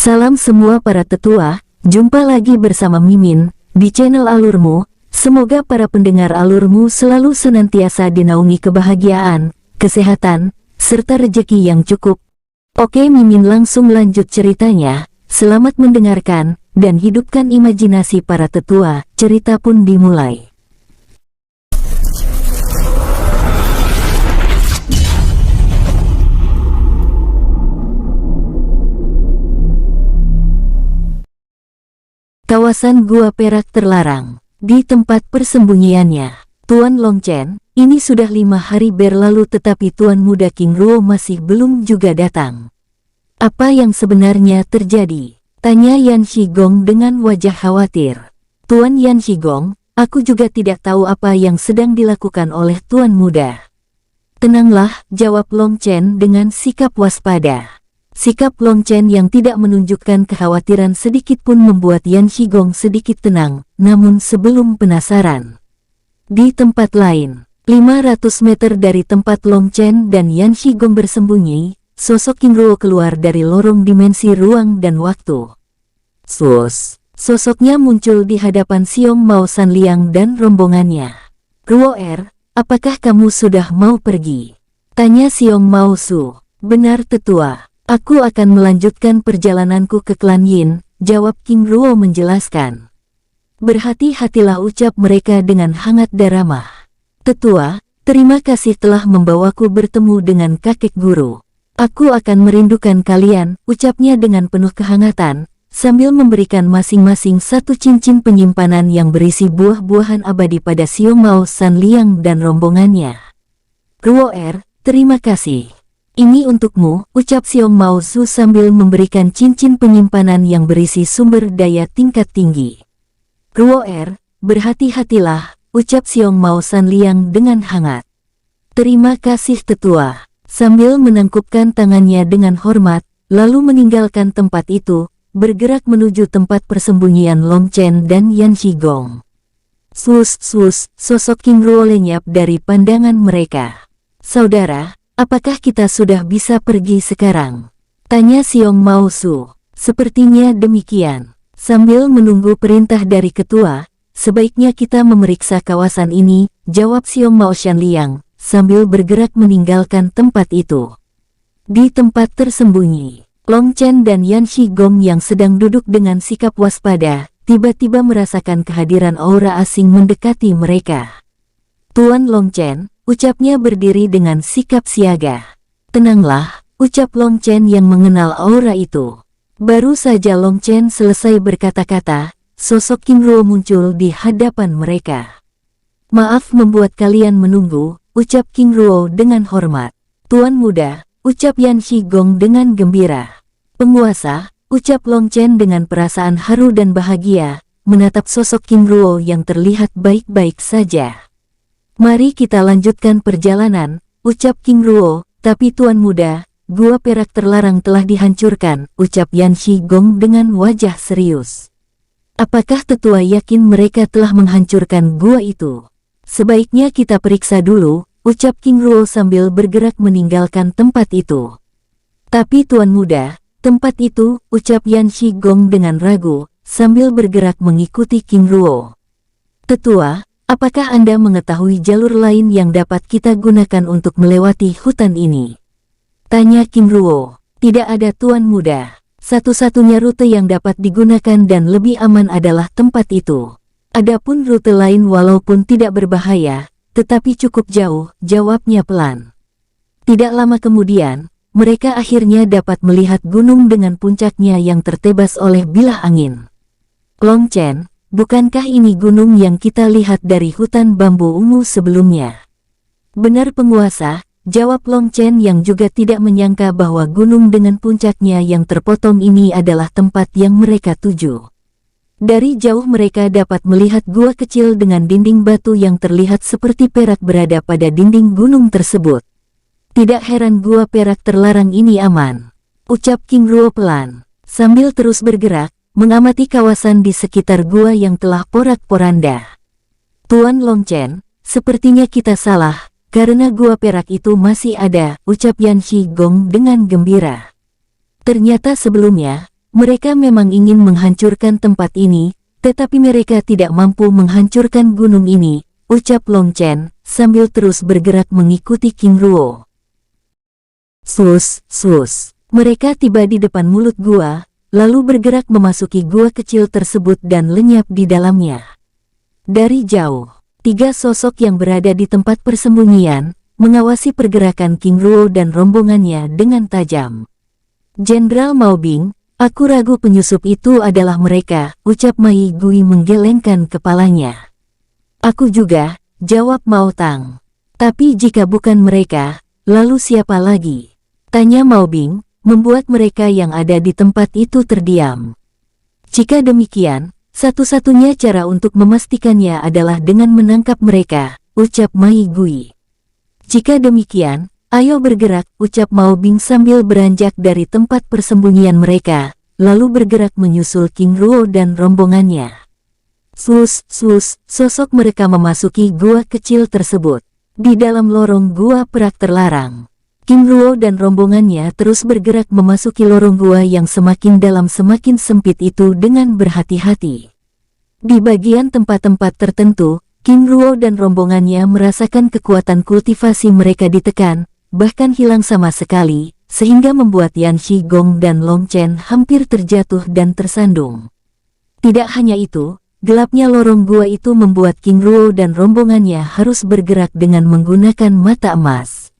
Salam semua para tetua, jumpa lagi bersama Mimin, di channel Alurmu. Semoga para pendengar Alurmu selalu senantiasa dinaungi kebahagiaan, kesehatan, serta rejeki yang cukup. Oke, Mimin langsung lanjut ceritanya. Selamat mendengarkan, dan hidupkan imajinasi para tetua. Cerita pun dimulai. Kawasan Gua Perak terlarang. Di tempat persembunyiannya, Tuan Long Chen, ini sudah 5 hari berlalu tetapi Tuan Muda King Ruo masih belum juga datang. Apa yang sebenarnya terjadi? Tanya Yan Shigong dengan wajah khawatir. Tuan Yan Shigong, aku juga tidak tahu apa yang sedang dilakukan oleh Tuan Muda. Tenanglah, jawab Long Chen dengan sikap waspada. Sikap Long Chen yang tidak menunjukkan kekhawatiran sedikit pun membuat Yan Shigong sedikit tenang, namun sebelum penasaran. Di tempat lain, 500 meter dari tempat Long Chen dan Yan Shigong bersembunyi, sosok King Ruo keluar dari lorong dimensi ruang dan waktu. Sosoknya muncul di hadapan Xiong Mao Sanliang dan rombongannya. Ruo apakah kamu sudah mau pergi? Tanya Xiong Mao Su. Benar tetua. Aku akan melanjutkan perjalananku ke klan Yin, jawab King Ruo menjelaskan. Berhati-hatilah, ucap mereka dengan hangat dan ramah. Tetua, terima kasih telah membawaku bertemu dengan kakek guru. Aku akan merindukan kalian, ucapnya dengan penuh kehangatan, sambil memberikan masing-masing satu cincin penyimpanan yang berisi buah-buahan abadi pada Xiong Mao Sanliang dan rombongannya. Ruo terima kasih. Ini untukmu, ucap Xiong Mao Su sambil memberikan cincin penyimpanan yang berisi sumber daya tingkat tinggi. Ruo berhati-hatilah, ucap Xiong Mao Sanliang dengan hangat. Terima kasih tetua. Sambil menangkupkan tangannya dengan hormat, lalu meninggalkan tempat itu, bergerak menuju tempat persembunyian Long Chen dan Yan Shigong. Sosok King Ruo lenyap dari pandangan mereka. Saudara, apakah kita sudah bisa pergi sekarang? Tanya Xiong Mao Su. Sepertinya demikian. Sambil menunggu perintah dari ketua, sebaiknya kita memeriksa kawasan ini, jawab Xiong Mao Sanliang, sambil bergerak meninggalkan tempat itu. Di tempat tersembunyi, Long Chen dan Yan Shigong yang sedang duduk dengan sikap waspada, tiba-tiba merasakan kehadiran aura asing mendekati mereka. Tuan Long Chen, ucapnya berdiri dengan sikap siaga. Tenanglah, ucap Long Chen yang mengenal aura itu. Baru saja Long Chen selesai berkata-kata, sosok King Ruo muncul di hadapan mereka. Maaf membuat kalian menunggu, ucap King Ruo dengan hormat. Tuan Muda, ucap Yan Shigong dengan gembira. Penguasa, ucap Long Chen dengan perasaan haru dan bahagia, menatap sosok King Ruo yang terlihat baik-baik saja. Mari kita lanjutkan perjalanan, ucap King Ruo, tapi Tuan Muda, Gua Perak terlarang telah dihancurkan, ucap Yan Shigong dengan wajah serius. Apakah tetua yakin mereka telah menghancurkan gua itu? Sebaiknya kita periksa dulu, ucap King Ruo sambil bergerak meninggalkan tempat itu. Tapi Tuan Muda, tempat itu, ucap Yan Shigong dengan ragu, sambil bergerak mengikuti King Ruo. Tetua, apakah Anda mengetahui jalur lain yang dapat kita gunakan untuk melewati hutan ini? Tanya King Ruo. Tidak ada Tuan Muda. Satu-satunya rute yang dapat digunakan dan lebih aman adalah tempat itu. Adapun rute lain walaupun tidak berbahaya, tetapi cukup jauh, jawabnya pelan. Tidak lama kemudian, mereka akhirnya dapat melihat gunung dengan puncaknya yang tertebas oleh bilah angin. Long Chen, bukankah ini gunung yang kita lihat dari hutan bambu ungu sebelumnya? Benar penguasa, jawab Long Chen yang juga tidak menyangka bahwa gunung dengan puncaknya yang terpotong ini adalah tempat yang mereka tuju. Dari jauh mereka dapat melihat gua kecil dengan dinding batu yang terlihat seperti perak berada pada dinding gunung tersebut. Tidak heran Gua Perak terlarang ini aman, ucap King Ruo pelan, sambil terus bergerak, mengamati kawasan di sekitar gua yang telah porak-poranda. Tuan Long Chen, sepertinya kita salah, karena Gua Perak itu masih ada, ucap Yan Shigong dengan gembira. Ternyata sebelumnya, Mereka memang ingin menghancurkan tempat ini, tetapi mereka tidak mampu menghancurkan gunung ini, ucap Long Chen, sambil terus bergerak mengikuti King Ruo. Sus, sus. Mereka tiba di depan mulut gua, lalu bergerak memasuki gua kecil tersebut dan lenyap di dalamnya. Dari jauh, 3 sosok yang berada di tempat persembunyian, mengawasi pergerakan King Ruo dan rombongannya dengan tajam. Jenderal Mao Bing, aku ragu penyusup itu adalah mereka, ucap Mai Gui menggelengkan kepalanya. Aku juga, jawab Mao Tang. Tapi jika bukan mereka, lalu siapa lagi? Tanya Mao Bing, membuat mereka yang ada di tempat itu terdiam. Jika demikian, satu-satunya cara untuk memastikannya adalah dengan menangkap mereka, ucap Mai Gui. Jika demikian, ayo bergerak, ucap Mao Bing sambil beranjak dari tempat persembunyian mereka, lalu bergerak menyusul King Ruo dan rombongannya. Sus, sus, sosok mereka memasuki gua kecil tersebut. Di dalam lorong gua perak terlarang, King Ruo dan rombongannya terus bergerak memasuki lorong gua yang semakin dalam semakin sempit itu dengan berhati-hati. Di bagian tempat-tempat tertentu, King Ruo dan rombongannya merasakan kekuatan kultivasi mereka ditekan, bahkan hilang sama sekali, sehingga membuat Yan Shigong dan Long Chen hampir terjatuh dan tersandung. Tidak hanya itu, gelapnya lorong gua itu membuat King Ruo dan rombongannya harus bergerak dengan menggunakan mata emas.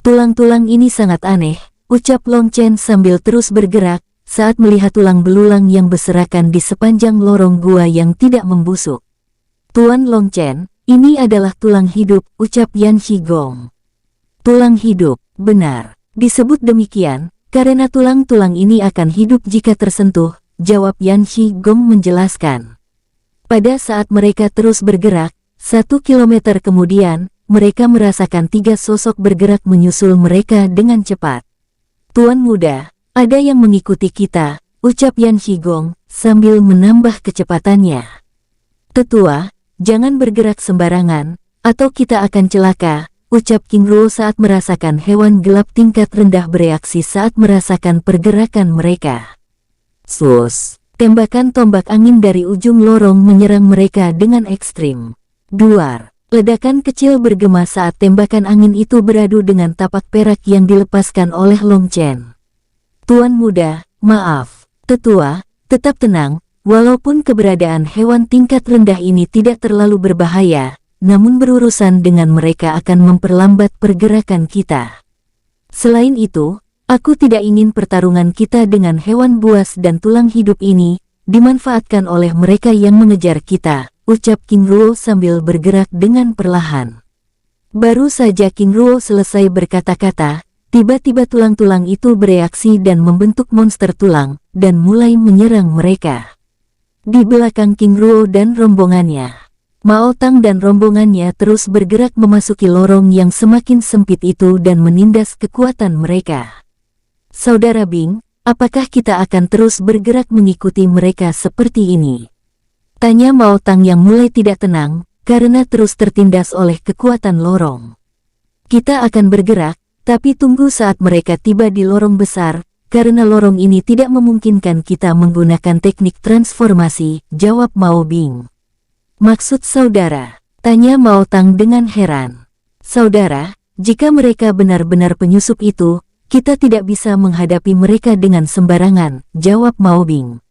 Tulang-tulang ini sangat aneh, ucap Long Chen sambil terus bergerak, saat melihat tulang belulang yang berserakan di sepanjang lorong gua yang tidak membusuk. Tuan Long Chen, ini adalah tulang hidup, ucap Yan Shigong. Tulang hidup, benar. Disebut demikian, karena tulang-tulang ini akan hidup jika tersentuh, jawab Yan Shigong menjelaskan. Pada saat mereka terus bergerak, 1 kilometer kemudian, mereka merasakan 3 sosok bergerak menyusul mereka dengan cepat. Tuan muda, ada yang mengikuti kita, ucap Yan Shigong, sambil menambah kecepatannya. Tetua, jangan bergerak sembarangan, atau kita akan celaka, ucap King Ruo saat merasakan hewan gelap tingkat rendah bereaksi saat merasakan pergerakan mereka. Sus. Tembakan tombak angin dari ujung lorong menyerang mereka dengan ekstrim. Duar. Ledakan kecil bergema saat tembakan angin itu beradu dengan tapak perak yang dilepaskan oleh Long Chen. Tuan muda, maaf. Tetua, tetap tenang, walaupun keberadaan hewan tingkat rendah ini tidak terlalu berbahaya, namun berurusan dengan mereka akan memperlambat pergerakan kita. Selain itu, aku tidak ingin pertarungan kita dengan hewan buas dan tulang hidup ini dimanfaatkan oleh mereka yang mengejar kita, ucap King Ruo sambil bergerak dengan perlahan. Baru saja King Ruo selesai berkata-kata, tiba-tiba tulang-tulang itu bereaksi dan membentuk monster tulang, dan mulai menyerang mereka. Di belakang King Ruo dan rombongannya, Mao Tang dan rombongannya terus bergerak memasuki lorong yang semakin sempit itu dan menindas kekuatan mereka. Saudara Bing, apakah kita akan terus bergerak mengikuti mereka seperti ini? Tanya Mao Tang yang mulai tidak tenang, karena terus tertindas oleh kekuatan lorong. Kita akan bergerak, tapi tunggu saat mereka tiba di lorong besar, karena lorong ini tidak memungkinkan kita menggunakan teknik transformasi, jawab Mao Bing. Maksud saudara? Tanya Mao Tang dengan heran. Saudara, jika mereka benar-benar penyusup itu, kita tidak bisa menghadapi mereka dengan sembarangan, jawab Mao Bing.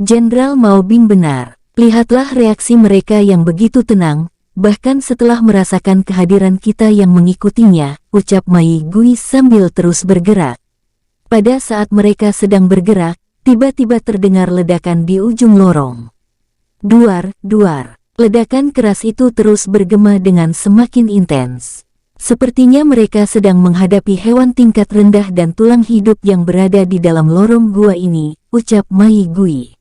Jenderal Mao Bing benar. Lihatlah reaksi mereka yang begitu tenang, bahkan setelah merasakan kehadiran kita yang mengikutinya, ucap Mai Gui sambil terus bergerak. Pada saat mereka sedang bergerak, tiba-tiba terdengar ledakan di ujung lorong. Duar, duar. Ledakan keras itu terus bergema dengan semakin intens. Sepertinya mereka sedang menghadapi hewan tingkat rendah dan tulang hidup yang berada di dalam lorong gua ini, ucap Mai Gui.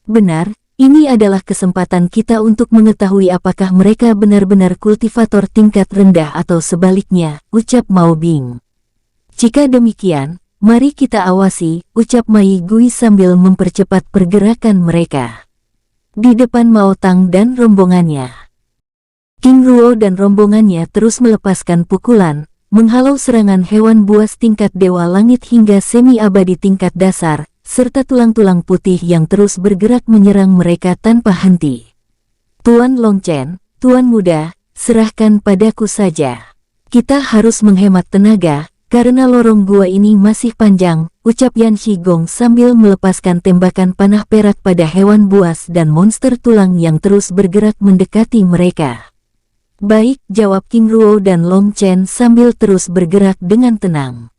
Benar, ini adalah kesempatan kita untuk mengetahui apakah mereka benar-benar kultivator tingkat rendah atau sebaliknya, ucap Mao Bing. Jika demikian, mari kita awasi, ucap Mai Gui sambil mempercepat pergerakan mereka. Di depan Mao Tang dan rombongannya, King Ruo dan rombongannya terus melepaskan pukulan, menghalau serangan hewan buas tingkat dewa langit hingga semi-abadi tingkat dasar, serta tulang-tulang putih yang terus bergerak menyerang mereka tanpa henti. Tuan Long Chen, Tuan Muda, serahkan padaku saja. Kita harus menghemat tenaga, karena lorong gua ini masih panjang, ucap Yan Shigong sambil melepaskan tembakan panah perak pada hewan buas dan monster tulang yang terus bergerak mendekati mereka. Baik, jawab King Ruo dan Long Chen sambil terus bergerak dengan tenang.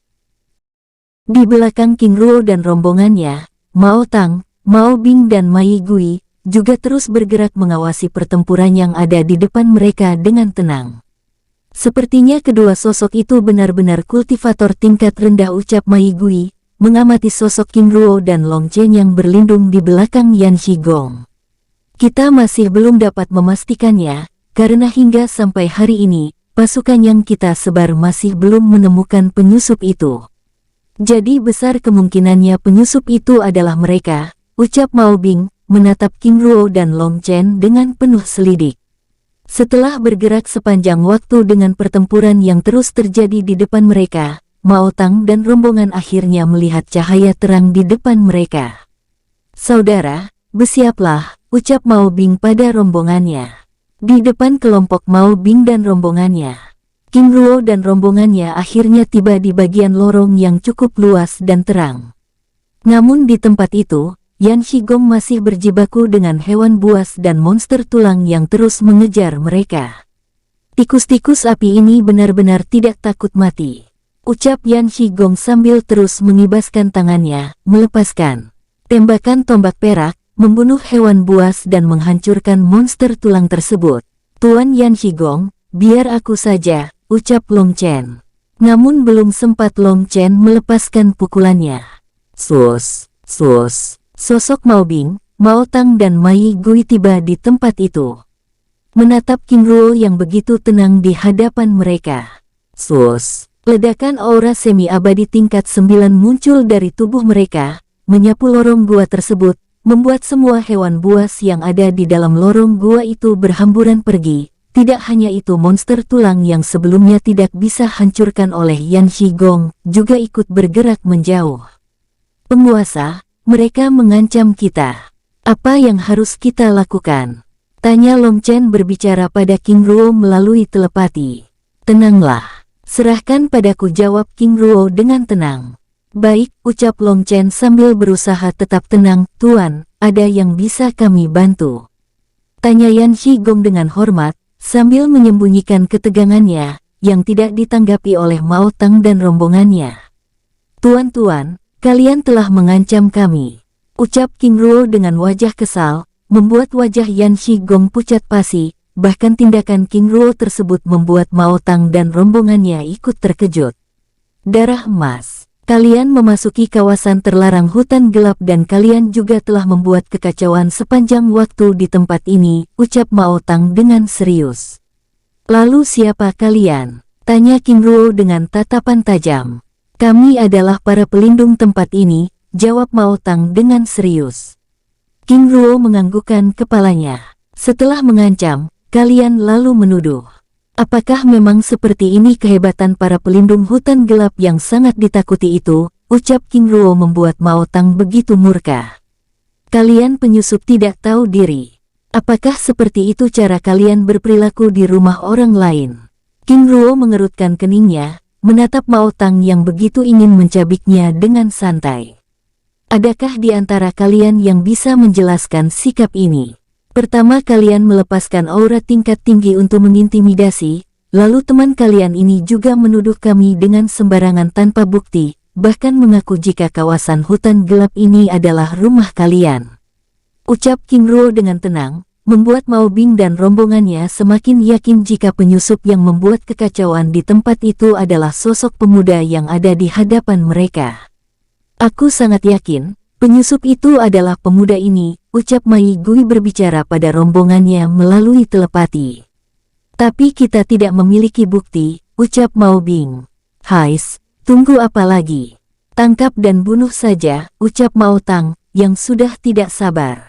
Di belakang King Ruo dan rombongannya, Mao Tang, Mao Bing dan Mai Gui juga terus bergerak mengawasi pertempuran yang ada di depan mereka dengan tenang. Sepertinya kedua sosok itu benar-benar kultivator tingkat rendah, ucap Mai Gui, mengamati sosok King Ruo dan Long Chen yang berlindung di belakang Yan Shigong. Kita masih belum dapat memastikannya, karena hingga sampai hari ini, pasukan yang kita sebar masih belum menemukan penyusup itu. Jadi besar kemungkinannya penyusup itu adalah mereka, ucap Mao Bing, menatap King Ruo dan Long Chen dengan penuh selidik. Setelah bergerak sepanjang waktu dengan pertempuran yang terus terjadi di depan mereka, Mao Tang dan rombongan akhirnya melihat cahaya terang di depan mereka. Saudara, bersiaplah, ucap Mao Bing pada rombongannya. Di depan kelompok Mao Bing dan rombongannya, King Ruo dan rombongannya akhirnya tiba di bagian lorong yang cukup luas dan terang. Namun di tempat itu, Yan Shigong masih berjibaku dengan hewan buas dan monster tulang yang terus mengejar mereka. Tikus-tikus api ini benar-benar tidak takut mati, ucap Yan Shigong sambil terus mengibaskan tangannya, melepaskan tembakan tombak perak, membunuh hewan buas dan menghancurkan monster tulang tersebut. Tuan Yan Shigong, biar aku saja, ucap Long Chen. Namun belum sempat Long Chen melepaskan pukulannya. Sus. Sosok Mao Bing, Mao Tang dan Mai Gui tiba di tempat itu. Menatap King Ruo yang begitu tenang di hadapan mereka. Sus. Ledakan aura semi-abadi tingkat 9 muncul dari tubuh mereka, menyapu lorong gua tersebut, membuat semua hewan buas yang ada di dalam lorong gua itu berhamburan pergi. Tidak hanya itu, monster tulang yang sebelumnya tidak bisa hancurkan oleh Yan Shigong, juga ikut bergerak menjauh. Penguasa, mereka mengancam kita. Apa yang harus kita lakukan? Tanya Long Chen berbicara pada King Ruo melalui telepati. Tenanglah, serahkan padaku, jawab King Ruo dengan tenang. Baik, ucap Long Chen sambil berusaha tetap tenang. Tuan, ada yang bisa kami bantu? Tanya Yan Shigong dengan hormat, sambil menyembunyikan ketegangannya, yang tidak ditanggapi oleh Mao Tang dan rombongannya. Tuan-tuan, kalian telah mengancam kami, ucap King Ruo dengan wajah kesal, membuat wajah Yan Shigong pucat pasi, bahkan tindakan King Ruo tersebut membuat Mao Tang dan rombongannya ikut terkejut. Darah emas, kalian memasuki kawasan terlarang hutan gelap dan kalian juga telah membuat kekacauan sepanjang waktu di tempat ini, ucap Mao Tang dengan serius. Lalu siapa kalian? Tanya King Ruo dengan tatapan tajam. Kami adalah para pelindung tempat ini, jawab Mao Tang dengan serius. King Ruo menganggukkan kepalanya. Setelah mengancam, kalian lalu menuduh. Apakah memang seperti ini kehebatan para pelindung hutan gelap yang sangat ditakuti itu? Ucap King Ruo membuat Mao Tang begitu murka. Kalian penyusup tidak tahu diri. Apakah seperti itu cara kalian berperilaku di rumah orang lain? King Ruo mengerutkan keningnya, menatap Mao Tang yang begitu ingin mencabiknya dengan santai. Adakah di antara kalian yang bisa menjelaskan sikap ini? Pertama, kalian melepaskan aura tingkat tinggi untuk mengintimidasi, lalu teman kalian ini juga menuduh kami dengan sembarangan tanpa bukti, bahkan mengaku jika kawasan hutan gelap ini adalah rumah kalian. Ucap King Ruo dengan tenang, membuat Mao Bing dan rombongannya semakin yakin jika penyusup yang membuat kekacauan di tempat itu adalah sosok pemuda yang ada di hadapan mereka. Aku sangat yakin, penyusup itu adalah pemuda ini, ucap Mai Gui berbicara pada rombongannya melalui telepati. Tapi kita tidak memiliki bukti, ucap Mao Bing. Hais, tunggu apa lagi? Tangkap dan bunuh saja, ucap Mao Tang, yang sudah tidak sabar.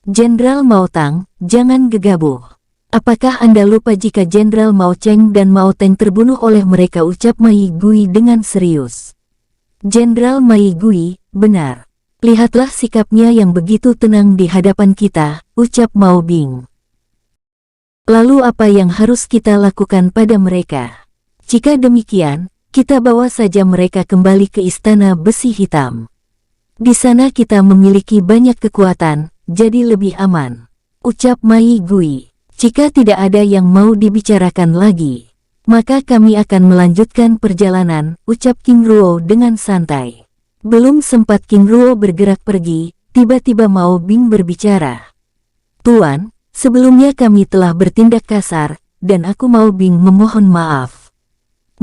Jenderal Mao Tang, jangan gegabah. Apakah Anda lupa jika Jenderal Mao Cheng dan Mao Teng terbunuh oleh mereka, ucap Mai Gui dengan serius. Jenderal Mai Gui, benar. Lihatlah sikapnya yang begitu tenang di hadapan kita, ucap Mao Bing. Lalu apa yang harus kita lakukan pada mereka? Jika demikian, kita bawa saja mereka kembali ke Istana Besi Hitam. Di sana kita memiliki banyak kekuatan, jadi lebih aman, ucap Mai Gui. Jika tidak ada yang mau dibicarakan lagi, maka kami akan melanjutkan perjalanan, ucap King Ruo dengan santai. Belum sempat King Ruo bergerak pergi, tiba-tiba Mao Bing berbicara. Tuan, sebelumnya kami telah bertindak kasar, dan aku Mao Bing memohon maaf.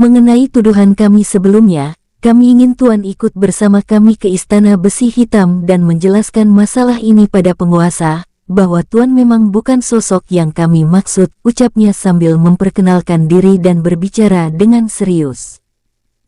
Mengenai tuduhan kami sebelumnya, kami ingin Tuan ikut bersama kami ke Istana Besi Hitam dan menjelaskan masalah ini pada penguasa, bahwa Tuan memang bukan sosok yang kami maksud, ucapnya sambil memperkenalkan diri dan berbicara dengan serius.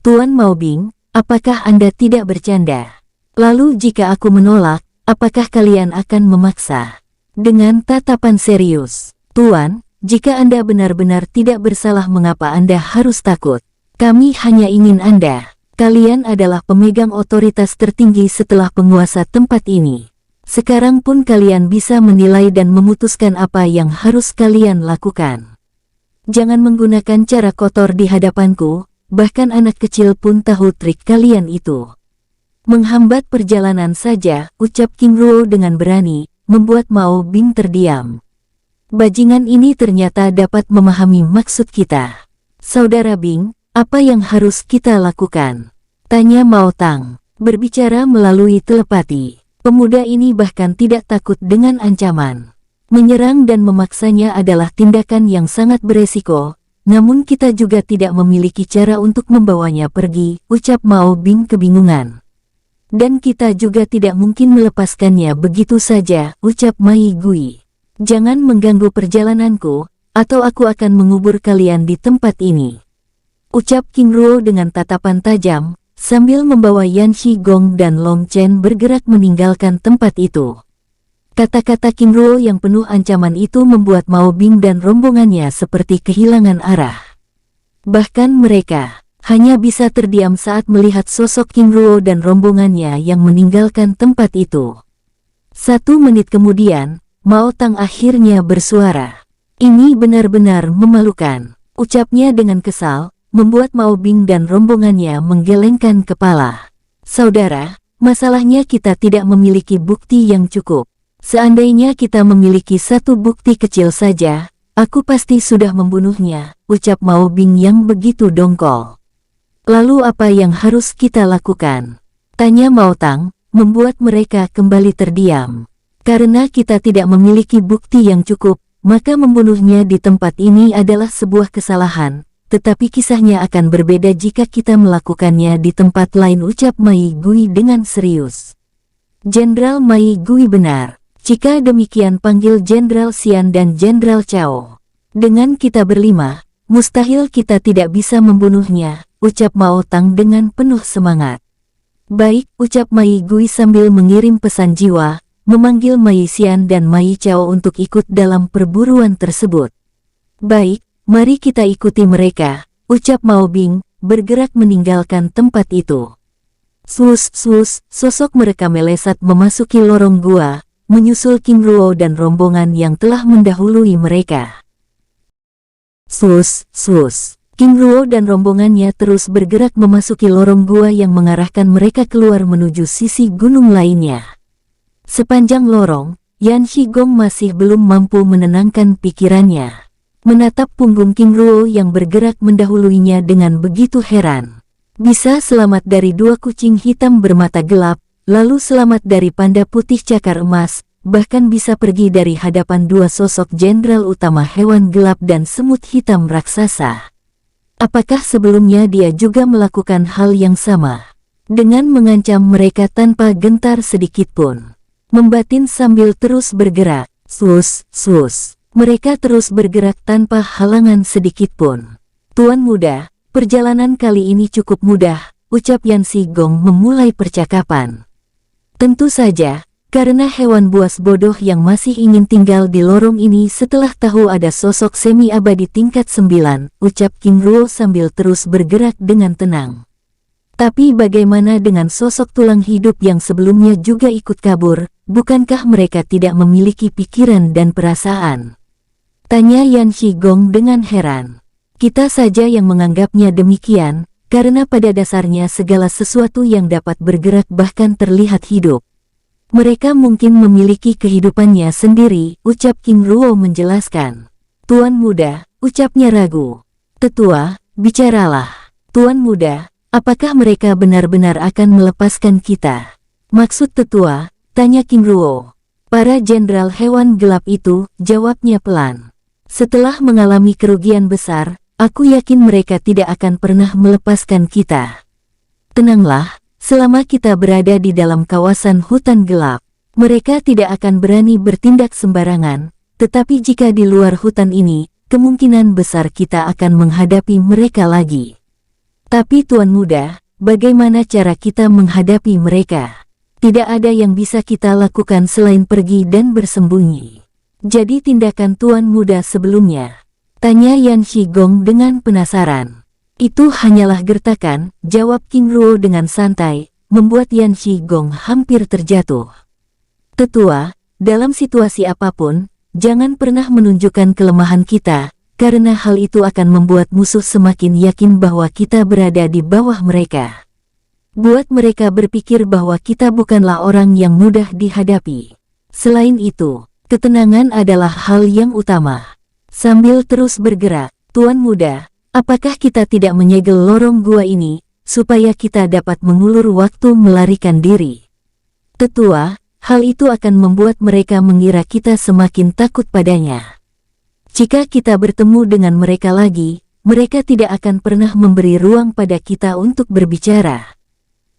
Tuan Mao Bing, apakah Anda tidak bercanda? Lalu jika aku menolak, apakah kalian akan memaksa? Dengan tatapan serius, Tuan, jika Anda benar-benar tidak bersalah mengapa Anda harus takut? Kami hanya ingin Anda. Kalian adalah pemegang otoritas tertinggi setelah penguasa tempat ini. Sekarang pun kalian bisa menilai dan memutuskan apa yang harus kalian lakukan. Jangan menggunakan cara kotor di hadapanku. Bahkan anak kecil pun tahu trik kalian itu. Menghambat perjalanan saja, ucap King Ruo dengan berani, membuat Mao Bing terdiam. Bajingan ini ternyata dapat memahami maksud kita. Saudara Bing, apa yang harus kita lakukan? Tanya Mao Tang. Berbicara melalui telepati, pemuda ini bahkan tidak takut dengan ancaman. Menyerang dan memaksanya adalah tindakan yang sangat beresiko. Namun kita juga tidak memiliki cara untuk membawanya pergi, ucap Mao Bing kebingungan. Dan kita juga tidak mungkin melepaskannya begitu saja, ucap Mai Gui. Jangan mengganggu perjalananku, atau aku akan mengubur kalian di tempat ini. Ucap King Ruo dengan tatapan tajam, sambil membawa Yan Shigong dan Long Chen bergerak meninggalkan tempat itu. Kata-kata King Ruo yang penuh ancaman itu membuat Mao Bing dan rombongannya seperti kehilangan arah. Bahkan mereka hanya bisa terdiam saat melihat sosok King Ruo dan rombongannya yang meninggalkan tempat itu. 1 menit kemudian, Mao Tang akhirnya bersuara. Ini benar-benar memalukan, ucapnya dengan kesal, membuat Mao Bing dan rombongannya menggelengkan kepala. Saudara, masalahnya kita tidak memiliki bukti yang cukup. Seandainya kita memiliki 1 bukti kecil saja, aku pasti sudah membunuhnya, ucap Mao Bing yang begitu dongkol. Lalu apa yang harus kita lakukan? Tanya Mao Tang, membuat mereka kembali terdiam. Karena kita tidak memiliki bukti yang cukup, maka membunuhnya di tempat ini adalah sebuah kesalahan, tetapi kisahnya akan berbeda jika kita melakukannya di tempat lain, ucap Mai Gui dengan serius. Jenderal Mai Gui benar. Jika demikian panggil Jenderal Xian dan Jenderal Chao. Dengan kita berlima, mustahil kita tidak bisa membunuhnya, ucap Mao Tang dengan penuh semangat. Baik, ucap Mai Gui sambil mengirim pesan jiwa, memanggil Mai Xian dan Mai Chao untuk ikut dalam perburuan tersebut. Baik, mari kita ikuti mereka, ucap Mao Bing, bergerak meninggalkan tempat itu. Sus, sosok mereka melesat memasuki lorong gua, menyusul King Ruo dan rombongan yang telah mendahului mereka. Sus, King Ruo dan rombongannya terus bergerak memasuki lorong gua yang mengarahkan mereka keluar menuju sisi gunung lainnya. Sepanjang lorong, Yan Shigong masih belum mampu menenangkan pikirannya. Menatap punggung King Ruo yang bergerak mendahuluinya dengan begitu heran. Bisa selamat dari 2 kucing hitam bermata gelap, lalu selamat dari panda putih cakar emas, bahkan bisa pergi dari hadapan 2 sosok jenderal utama hewan gelap dan semut hitam raksasa. Apakah sebelumnya dia juga melakukan hal yang sama? Dengan mengancam mereka tanpa gentar sedikitpun. Membatin sambil terus bergerak, sus. Mereka terus bergerak tanpa halangan sedikitpun. Tuan muda, perjalanan kali ini cukup mudah, ucap Yan Shigong memulai percakapan. Tentu saja, karena hewan buas bodoh yang masih ingin tinggal di lorong ini setelah tahu ada sosok semi-abadi tingkat 9, ucap King Ruo sambil terus bergerak dengan tenang. Tapi bagaimana dengan sosok tulang hidup yang sebelumnya juga ikut kabur? Bukankah mereka tidak memiliki pikiran dan perasaan? Tanya Yan Shigong dengan heran. Kita saja yang menganggapnya demikian, karena pada dasarnya segala sesuatu yang dapat bergerak bahkan terlihat hidup. Mereka mungkin memiliki kehidupannya sendiri, ucap King Ruo menjelaskan. Tuan muda, ucapnya ragu. Tetua, bicaralah. Tuan muda, apakah mereka benar-benar akan melepaskan kita? Maksud tetua, tanya King Ruo. Para jenderal hewan gelap itu, jawabnya pelan. Setelah mengalami kerugian besar, aku yakin mereka tidak akan pernah melepaskan kita. Tenanglah, selama kita berada di dalam kawasan hutan gelap, mereka tidak akan berani bertindak sembarangan, tetapi jika di luar hutan ini, kemungkinan besar kita akan menghadapi mereka lagi. Tapi tuan muda, bagaimana cara kita menghadapi mereka? Tidak ada yang bisa kita lakukan selain pergi dan bersembunyi. Jadi tindakan tuan muda sebelumnya? Tanya Yan Shigong dengan penasaran. Itu hanyalah gertakan, jawab King Ruo dengan santai, membuat Yan Shigong hampir terjatuh. Tetua, dalam situasi apapun, jangan pernah menunjukkan kelemahan kita, karena hal itu akan membuat musuh semakin yakin bahwa kita berada di bawah mereka. Buat mereka berpikir bahwa kita bukanlah orang yang mudah dihadapi. Selain itu, ketenangan adalah hal yang utama. Sambil terus bergerak, tuan muda, apakah kita tidak menyegel lorong gua ini, supaya kita dapat mengulur waktu melarikan diri? Tetua, hal itu akan membuat mereka mengira kita semakin takut padanya. Jika kita bertemu dengan mereka lagi, mereka tidak akan pernah memberi ruang pada kita untuk berbicara.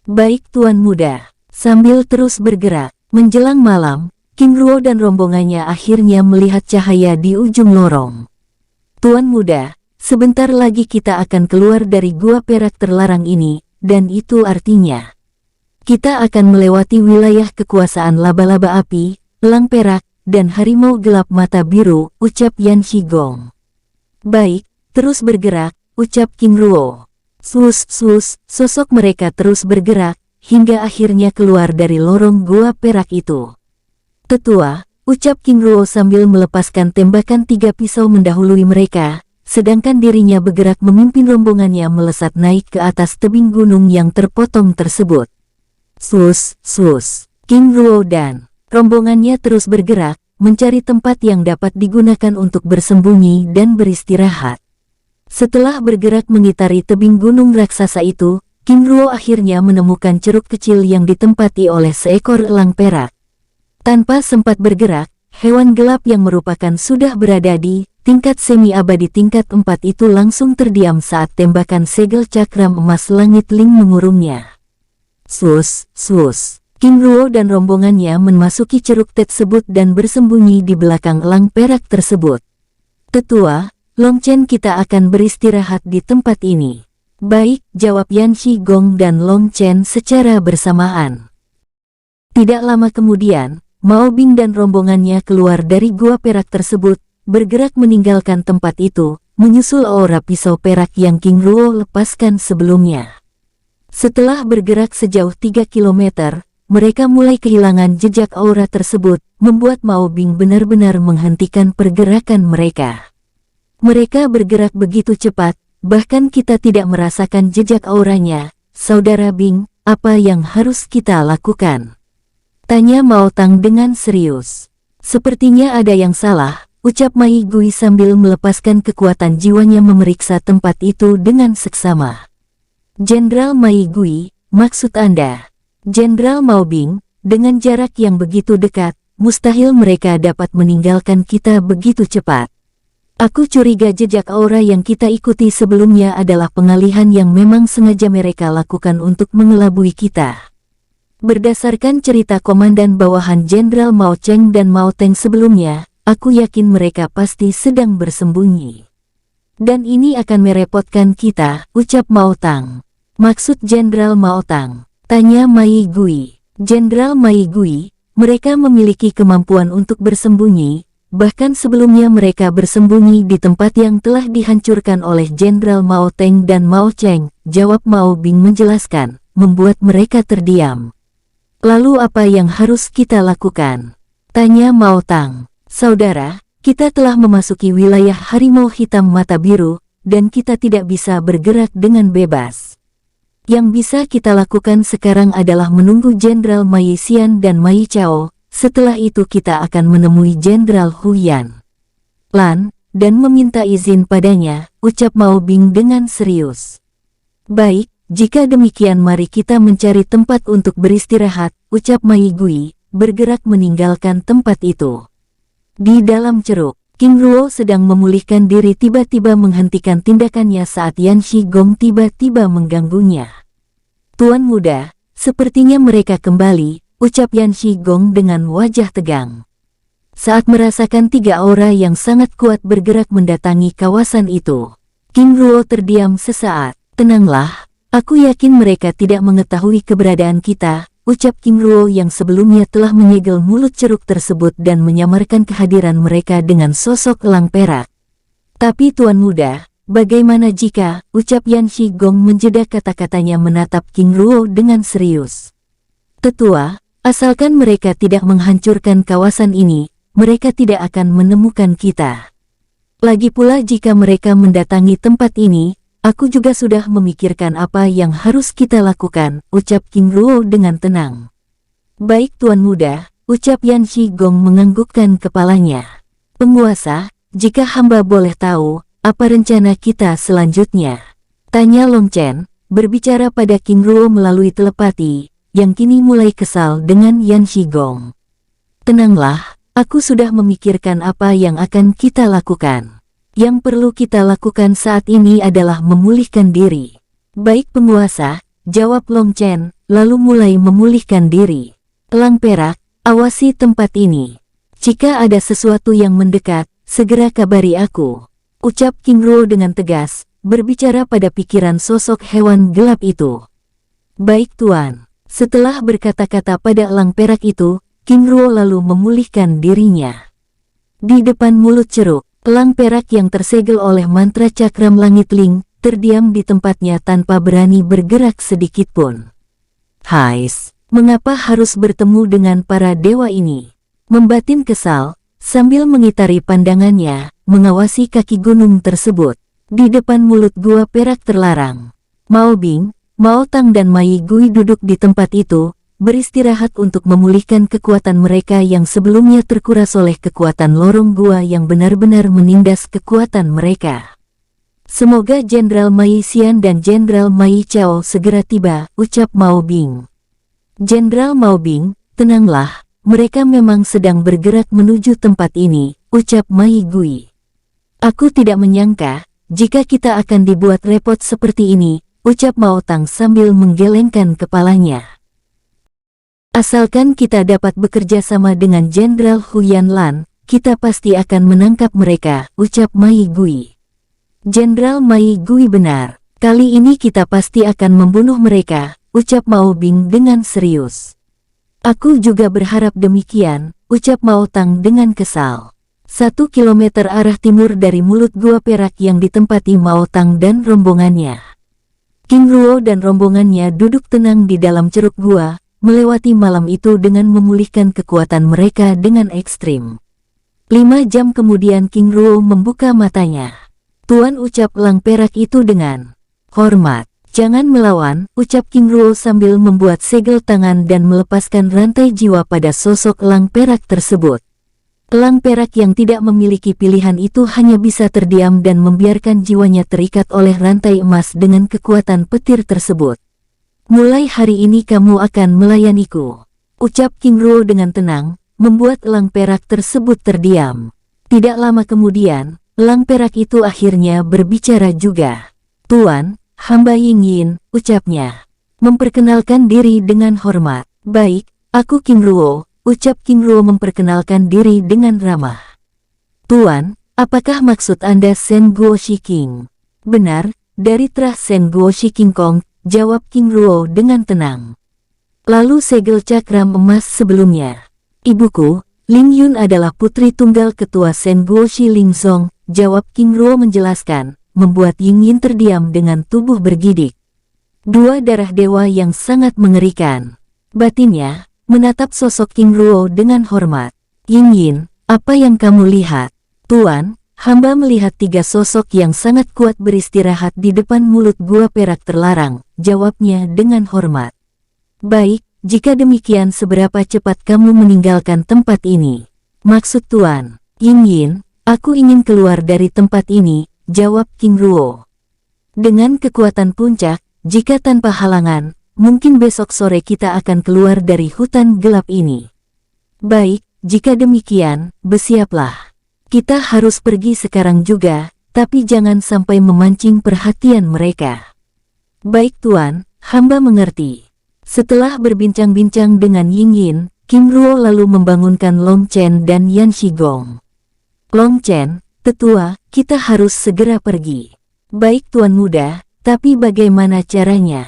Baik tuan muda, sambil terus bergerak, menjelang malam, King Ruo dan rombongannya akhirnya melihat cahaya di ujung lorong. Tuan muda, sebentar lagi kita akan keluar dari gua perak terlarang ini, dan itu artinya kita akan melewati wilayah kekuasaan laba-laba api, elang perak, dan harimau gelap mata biru, ucap Yan Shigong. Baik, terus bergerak, ucap King Ruo. Sosok mereka terus bergerak, hingga akhirnya keluar dari lorong gua perak itu. Tetua, ucap King Ruo sambil melepaskan tembakan 3 pisau mendahului mereka, sedangkan dirinya bergerak memimpin rombongannya melesat naik ke atas tebing gunung yang terpotong tersebut. King Ruo dan rombongannya terus bergerak, mencari tempat yang dapat digunakan untuk bersembunyi dan beristirahat. Setelah bergerak mengitari tebing gunung raksasa itu, King Ruo akhirnya menemukan ceruk kecil yang ditempati oleh seekor elang perak. Tanpa sempat bergerak, hewan gelap yang merupakan sudah berada di tingkat semi-abadi tingkat 4 itu langsung terdiam saat tembakan segel cakram emas langit Ling mengurungnya. King Ruo dan rombongannya memasuki ceruk tersebut dan bersembunyi di belakang elang perak tersebut. Tetua, Long Chen kita akan beristirahat di tempat ini. Baik, jawab Yan Shigong dan Long Chen secara bersamaan. Tidak lama kemudian, Mao Bing dan rombongannya keluar dari gua perak tersebut, bergerak meninggalkan tempat itu, menyusul aura pisau perak yang King Ruo lepaskan sebelumnya. Setelah bergerak sejauh 3 kilometer, mereka mulai kehilangan jejak aura tersebut, membuat Mao Bing benar-benar menghentikan pergerakan mereka. Mereka bergerak begitu cepat, bahkan kita tidak merasakan jejak auranya. Saudara Bing, apa yang harus kita lakukan? Tanya Mao Tang dengan serius. Sepertinya ada yang salah, ucap Mai Gui sambil melepaskan kekuatan jiwanya memeriksa tempat itu dengan seksama. Jenderal Mai Gui, maksud Anda? Jenderal Mao Bing, dengan jarak yang begitu dekat, mustahil mereka dapat meninggalkan kita begitu cepat. Aku curiga jejak aura yang kita ikuti sebelumnya adalah pengalihan yang memang sengaja mereka lakukan untuk mengelabui kita. Berdasarkan cerita komandan bawahan Jenderal Mao Cheng dan Mao Teng sebelumnya, aku yakin mereka pasti sedang bersembunyi. Dan ini akan merepotkan kita, ucap Mao Tang. Maksud Jenderal Mao Tang? Tanya Mai Gui. Jenderal Mai Gui, mereka memiliki kemampuan untuk bersembunyi, bahkan sebelumnya mereka bersembunyi di tempat yang telah dihancurkan oleh Jenderal Mao Teng dan Mao Cheng, jawab Mao Bing menjelaskan, membuat mereka terdiam. Lalu apa yang harus kita lakukan? Tanya Mao Tang. Saudara, kita telah memasuki wilayah harimau hitam mata biru, dan kita tidak bisa bergerak dengan bebas. Yang bisa kita lakukan sekarang adalah menunggu Jenderal Mai Xian dan Mai Chao. Setelah itu kita akan menemui Jenderal Huyan Lan, dan meminta izin padanya, ucap Mao Bing dengan serius. Baik, jika demikian mari kita mencari tempat untuk beristirahat, ucap Mai Gui, bergerak meninggalkan tempat itu. Di dalam ceruk, King Ruo sedang memulihkan diri tiba-tiba menghentikan tindakannya saat Yan Shigong tiba-tiba mengganggunya. Tuan muda, sepertinya mereka kembali, ucap Yan Shigong dengan wajah tegang. Saat merasakan tiga aura yang sangat kuat bergerak mendatangi kawasan itu, King Ruo terdiam sesaat. Tenanglah, aku yakin mereka tidak mengetahui keberadaan kita, ucap King Ruo yang sebelumnya telah menyegel mulut ceruk tersebut dan menyamarkan kehadiran mereka dengan sosok elang perak. Tapi tuan muda, bagaimana jika, ucap Yan Shigong menjeda kata-katanya menatap King Ruo dengan serius. Tetua, asalkan mereka tidak menghancurkan kawasan ini, mereka tidak akan menemukan kita. Lagi pula jika mereka mendatangi tempat ini, aku juga sudah memikirkan apa yang harus kita lakukan, ucap King Ruo dengan tenang. Baik tuan muda, ucap Yan Shigong menganggukkan kepalanya. Penguasa, jika hamba boleh tahu, apa rencana kita selanjutnya? Tanya Long Chen, berbicara pada King Ruo melalui telepati, yang kini mulai kesal dengan Yan Shigong. Tenanglah, aku sudah memikirkan apa yang akan kita lakukan. Yang perlu kita lakukan saat ini adalah memulihkan diri. Baik penguasa, jawab Long Chen, lalu mulai memulihkan diri. Elang perak, awasi tempat ini. Jika ada sesuatu yang mendekat, segera kabari aku, ucap King Ruo dengan tegas, berbicara pada pikiran sosok hewan gelap itu. Baik tuan. Setelah berkata-kata pada elang perak itu, King Ruo lalu memulihkan dirinya. Di depan mulut ceruk, elang perak yang tersegel oleh mantra cakram langit Ling, terdiam di tempatnya tanpa berani bergerak sedikitpun. Hais, mengapa harus bertemu dengan para dewa ini? Membatin kesal, sambil mengitari pandangannya, mengawasi kaki gunung tersebut. Di depan mulut gua perak terlarang, Mao Bing, Mao Tang dan Mai Gui duduk di tempat itu, beristirahat untuk memulihkan kekuatan mereka yang sebelumnya terkuras oleh kekuatan lorong gua yang benar-benar menindas kekuatan mereka. Semoga Jenderal Mai Xian dan Jenderal Mai Chao segera tiba, ucap Mao Bing. Jenderal Mao Bing, tenanglah, mereka memang sedang bergerak menuju tempat ini, ucap Mai Gui. Aku tidak menyangka, jika kita akan dibuat repot seperti ini, ucap Mao Tang sambil menggelengkan kepalanya. Asalkan kita dapat bekerja sama dengan Jenderal Huyan Lan, kita pasti akan menangkap mereka, ucap Mai Gui. Jenderal Mai Gui benar, kali ini kita pasti akan membunuh mereka, ucap Mao Bing dengan serius. Aku juga berharap demikian, ucap Mao Tang dengan kesal. 1 kilometer arah timur dari mulut gua perak yang ditempati Mao Tang dan rombongannya. King Ruo dan rombongannya duduk tenang di dalam ceruk gua, melewati malam itu dengan memulihkan kekuatan mereka dengan ekstrim. 5 jam kemudian King Ruo membuka matanya. Tuan, ucap elang perak itu dengan hormat. Jangan melawan, ucap King Ruo sambil membuat segel tangan dan melepaskan rantai jiwa pada sosok elang perak tersebut. Elang perak yang tidak memiliki pilihan itu hanya bisa terdiam dan membiarkan jiwanya terikat oleh rantai emas dengan kekuatan petir tersebut. Mulai hari ini kamu akan melayaniku, ucap King Ruo dengan tenang, membuat elang perak tersebut terdiam. Tidak lama kemudian, elang perak itu akhirnya berbicara juga. Tuan, hamba Ying Yin, ucapnya. Memperkenalkan diri dengan hormat. Baik, aku King Ruo, ucap King Ruo memperkenalkan diri dengan ramah. Tuan, apakah maksud Anda Shen Guo Shi King? Benar, dari Trah Shen Guo Shi King Kong, jawab King Ruo dengan tenang. Lalu segel cakram emas sebelumnya. Ibuku, Ling Yun adalah putri tunggal ketua Shen Guoshi Lingzong, jawab King Ruo menjelaskan, membuat Ying Yin terdiam dengan tubuh bergidik. Dua darah dewa yang sangat mengerikan. Batinnya menatap sosok King Ruo dengan hormat. Ying Yin, apa yang kamu lihat? Tuan, hamba melihat tiga sosok yang sangat kuat beristirahat di depan mulut gua perak terlarang, jawabnya dengan hormat. Baik, jika demikian seberapa cepat kamu meninggalkan tempat ini? Maksud Tuan, Ying Yin, aku ingin keluar dari tempat ini, jawab King Ruo. Dengan kekuatan puncak, jika tanpa halangan, mungkin besok sore kita akan keluar dari hutan gelap ini. Baik, jika demikian, bersiaplah. Kita harus pergi sekarang juga, tapi jangan sampai memancing perhatian mereka. Baik Tuan, hamba mengerti. Setelah berbincang-bincang dengan Ying Yin, King Ruo lalu membangunkan Long Chen dan Yan Shigong. Long Chen, tetua, kita harus segera pergi. Baik Tuan Muda, tapi bagaimana caranya?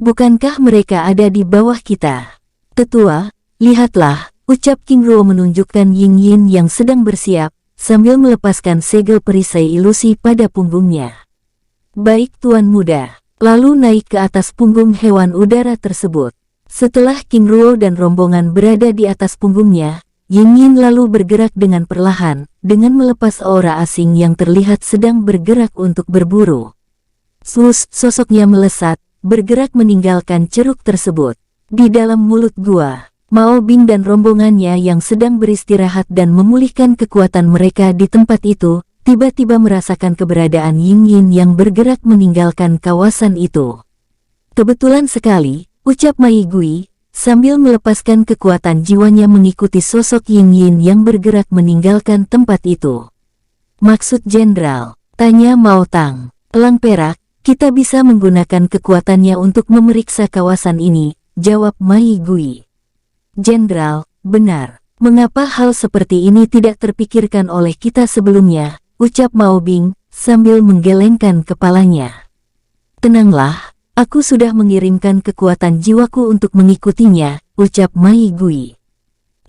Bukankah mereka ada di bawah kita? Tetua, lihatlah, ucap King Ruo menunjukkan Ying Yin yang sedang bersiap, sambil melepaskan segel perisai ilusi pada punggungnya. Baik Tuan Muda, lalu naik ke atas punggung hewan udara tersebut. Setelah King Ruo dan rombongan berada di atas punggungnya, Ying Yin lalu bergerak dengan perlahan, dengan melepas aura asing yang terlihat sedang bergerak untuk berburu. Sosoknya melesat, bergerak meninggalkan ceruk tersebut. Di dalam mulut gua, Mao Bing dan rombongannya yang sedang beristirahat dan memulihkan kekuatan mereka di tempat itu, tiba-tiba merasakan keberadaan Ying Yin yang bergerak meninggalkan kawasan itu. Kebetulan sekali, ucap Mai Gui, sambil melepaskan kekuatan jiwanya mengikuti sosok Ying Yin yang bergerak meninggalkan tempat itu. Maksud Jenderal, tanya Mao Tang. Elang perak, kita bisa menggunakan kekuatannya untuk memeriksa kawasan ini, jawab Mai Gui. Jenderal, benar. Mengapa hal seperti ini tidak terpikirkan oleh kita sebelumnya, ucap Mao Bing, sambil menggelengkan kepalanya. Tenanglah, aku sudah mengirimkan kekuatan jiwaku untuk mengikutinya, ucap Mai Gui.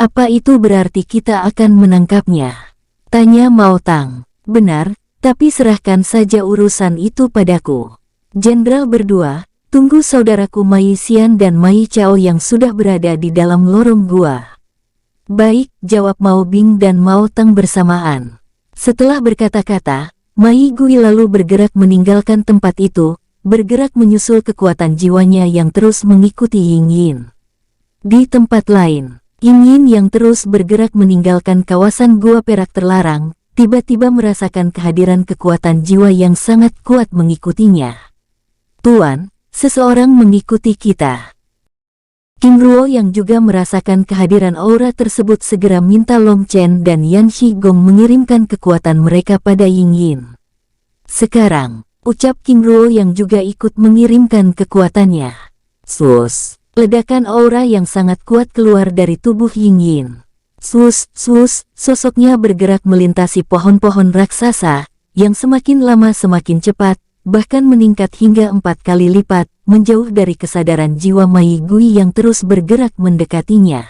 Apa itu berarti kita akan menangkapnya? Tanya Mao Tang. Benar, tapi serahkan saja urusan itu padaku. Jenderal berdua, tunggu saudaraku Mai Xian dan Mai Chao yang sudah berada di dalam lorong gua. Baik, jawab Mao Bing dan Mao Tang bersamaan. Setelah berkata-kata, Mai Gui lalu bergerak meninggalkan tempat itu, bergerak menyusul kekuatan jiwanya yang terus mengikuti Ying Yin. Di tempat lain, Ying Yin yang terus bergerak meninggalkan kawasan gua perak terlarang, tiba-tiba merasakan kehadiran kekuatan jiwa yang sangat kuat mengikutinya. Tuan, seseorang mengikuti kita. King Ruo yang juga merasakan kehadiran aura tersebut segera minta Long Chen dan Yan Shigong mengirimkan kekuatan mereka pada Ying Yin. Sekarang, ucap King Ruo yang juga ikut mengirimkan kekuatannya. Ledakan aura yang sangat kuat keluar dari tubuh Ying Yin. Sosoknya bergerak melintasi pohon-pohon raksasa, yang semakin lama semakin cepat, bahkan meningkat hingga 4 kali lipat, menjauh dari kesadaran jiwa Mai Gui yang terus bergerak mendekatinya.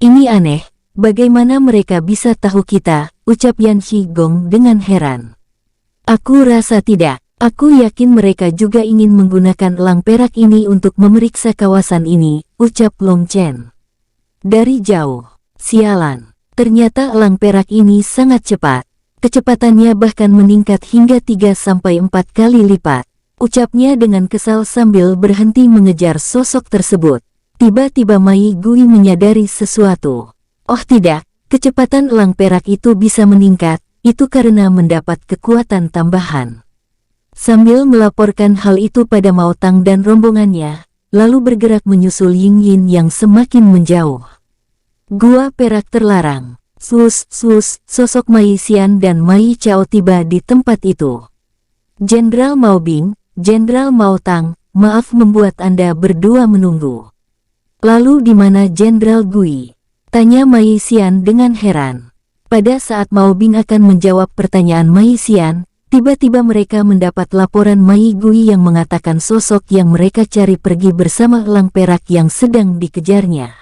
Ini aneh, bagaimana mereka bisa tahu kita, ucap Yan Shigong dengan heran. Aku rasa tidak, aku yakin mereka juga ingin menggunakan elang perak ini untuk memeriksa kawasan ini, ucap Long Chen. Dari jauh. Sialan, ternyata elang perak ini sangat cepat. Kecepatannya bahkan meningkat hingga 3-4 kali lipat. Ucapnya dengan kesal sambil berhenti mengejar sosok tersebut. Tiba-tiba Mai Gui menyadari sesuatu. Oh tidak, kecepatan elang perak itu bisa meningkat, itu karena mendapat kekuatan tambahan. Sambil melaporkan hal itu pada Mao Tang dan rombongannya, lalu bergerak menyusul Ying Yin yang semakin menjauh. Gua perak terlarang. Sosok Mai Xian dan Mai Chao tiba di tempat itu. Jenderal Mao Bing, Jenderal Mao Tang, maaf membuat Anda berdua menunggu. Lalu di mana Jenderal Gui? Tanya Mai Xian dengan heran. Pada saat Mao Bing akan menjawab pertanyaan Mai Xian, tiba-tiba mereka mendapat laporan Mai Gui yang mengatakan sosok yang mereka cari pergi bersama elang perak yang sedang dikejarnya.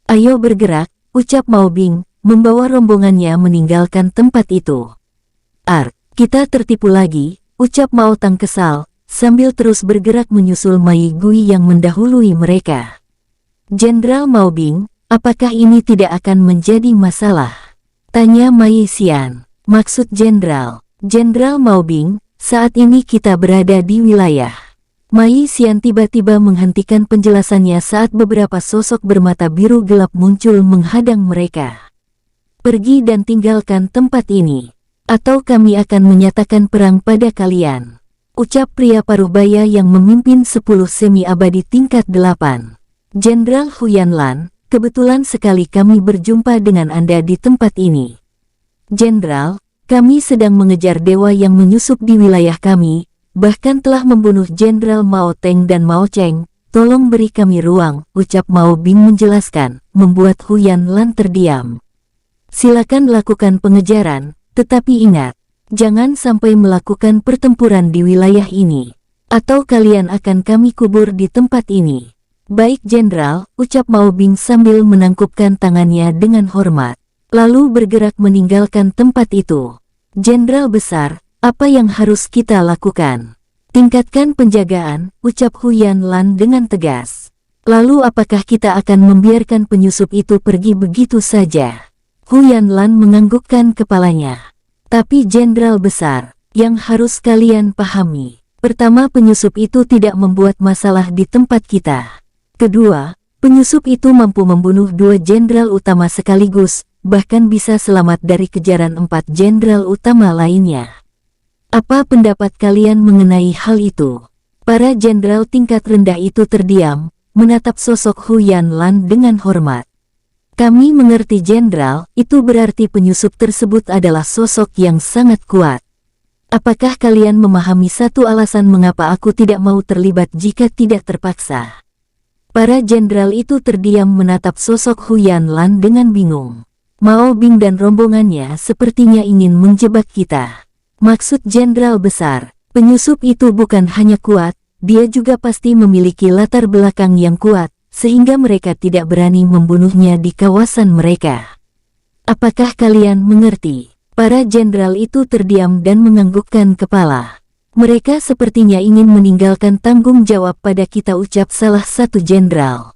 Ayo bergerak, ucap Mao Bing, membawa rombongannya meninggalkan tempat itu. Kita tertipu lagi, ucap Mao Tang kesal, sambil terus bergerak menyusul Mai Gui yang mendahului mereka. Jenderal Mao Bing, apakah ini tidak akan menjadi masalah? Tanya Mai Xian. Maksud Jenderal Mao Bing, saat ini kita berada di wilayah. Mai Xian tiba-tiba menghentikan penjelasannya saat beberapa sosok bermata biru gelap muncul menghadang mereka. Pergi dan tinggalkan tempat ini, atau kami akan menyatakan perang pada kalian, ucap pria paruh-baya yang memimpin 10 semi-abadi tingkat 8. Jenderal Huyan Lan, kebetulan sekali kami berjumpa dengan Anda di tempat ini. Jenderal, kami sedang mengejar dewa yang menyusup di wilayah kami, bahkan telah membunuh Jenderal Mao Teng dan Mao Cheng. Tolong beri kami ruang, ucap Mao Bing menjelaskan, membuat Huyan Lan terdiam. Silakan lakukan pengejaran, tetapi ingat, jangan sampai melakukan pertempuran di wilayah ini, atau kalian akan kami kubur di tempat ini. Baik Jenderal, ucap Mao Bing sambil menangkupkan tangannya dengan hormat, lalu bergerak meninggalkan tempat itu. Jenderal besar, apa yang harus kita lakukan? Tingkatkan penjagaan, ucap Huyan Lan dengan tegas. Lalu apakah kita akan membiarkan penyusup itu pergi begitu saja? Huyan Lan menganggukkan kepalanya. Tapi Jenderal besar, yang harus kalian pahami, pertama penyusup itu tidak membuat masalah di tempat kita. Kedua, penyusup itu mampu membunuh 2 jenderal utama sekaligus, bahkan bisa selamat dari kejaran 4 jenderal utama lainnya. Apa pendapat kalian mengenai hal itu? Para jenderal tingkat rendah itu terdiam, menatap sosok Huyan Lan dengan hormat. Kami mengerti Jenderal, itu berarti penyusup tersebut adalah sosok yang sangat kuat. Apakah kalian memahami satu alasan mengapa aku tidak mau terlibat jika tidak terpaksa? Para jenderal itu terdiam menatap sosok Huyan Lan dengan bingung. Mao Bing dan rombongannya sepertinya ingin menjebak kita. Maksud Jenderal besar, penyusup itu bukan hanya kuat, dia juga pasti memiliki latar belakang yang kuat, sehingga mereka tidak berani membunuhnya di kawasan mereka. Apakah kalian mengerti? Para jenderal itu terdiam dan menganggukkan kepala. Mereka sepertinya ingin meninggalkan tanggung jawab pada kita, ucap salah satu jenderal.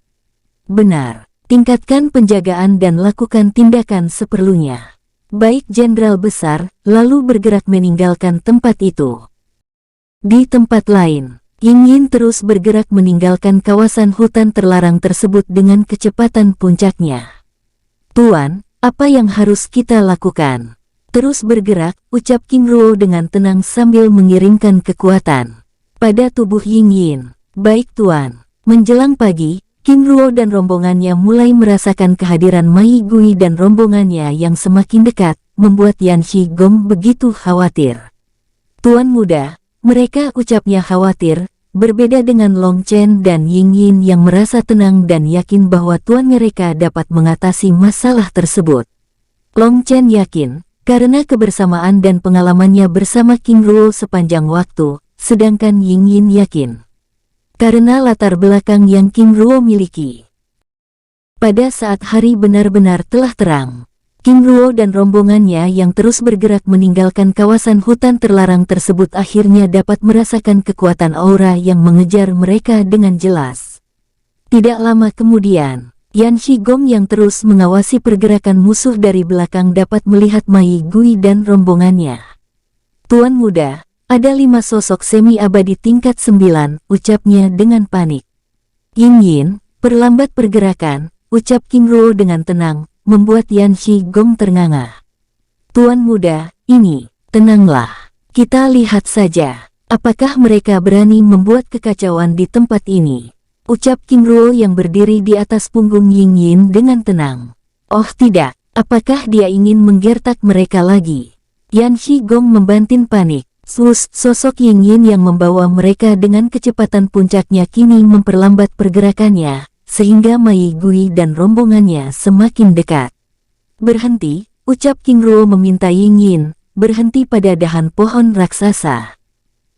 Benar, tingkatkan penjagaan dan lakukan tindakan seperlunya. Baik Jenderal besar, lalu bergerak meninggalkan tempat itu. Di tempat lain, Ying Yin terus bergerak meninggalkan kawasan hutan terlarang tersebut dengan kecepatan puncaknya. Tuan, apa yang harus kita lakukan? Terus bergerak, ucap King Ruo dengan tenang sambil mengiringkan kekuatan pada tubuh Ying Yin. Baik Tuan. Menjelang pagi, King Ruo dan rombongannya mulai merasakan kehadiran Mai Gui dan rombongannya yang semakin dekat, membuat Yan Shigong begitu khawatir. Tuan muda, mereka ucapnya khawatir, berbeda dengan Long Chen dan Ying Yin yang merasa tenang dan yakin bahwa tuan mereka dapat mengatasi masalah tersebut. Long Chen yakin, karena kebersamaan dan pengalamannya bersama King Ruo sepanjang waktu, sedangkan Ying Yin yakin karena latar belakang yang King Ruo miliki. Pada saat hari benar-benar telah terang, King Ruo dan rombongannya yang terus bergerak meninggalkan kawasan hutan terlarang tersebut akhirnya dapat merasakan kekuatan aura yang mengejar mereka dengan jelas. Tidak lama kemudian, Yan Shigong yang terus mengawasi pergerakan musuh dari belakang dapat melihat Mai Gui dan rombongannya. Tuan muda, ada 5 sosok semi-abadi tingkat 9, ucapnya dengan panik. Ying Yin, perlambat pergerakan, ucap King Ruo dengan tenang, membuat Yan Shigong ternganga. Tuan muda, ini, tenanglah. Kita lihat saja, apakah mereka berani membuat kekacauan di tempat ini. Ucap King Ruo yang berdiri di atas punggung Ying Yin dengan tenang. Oh tidak, apakah dia ingin menggertak mereka lagi? Yan Shigong membanting panik. Sosok Ying Yin yang membawa mereka dengan kecepatan puncaknya kini memperlambat pergerakannya, sehingga Mai Gui dan rombongannya semakin dekat. Berhenti, ucap King Ruo meminta Ying Yin, berhenti pada dahan pohon raksasa.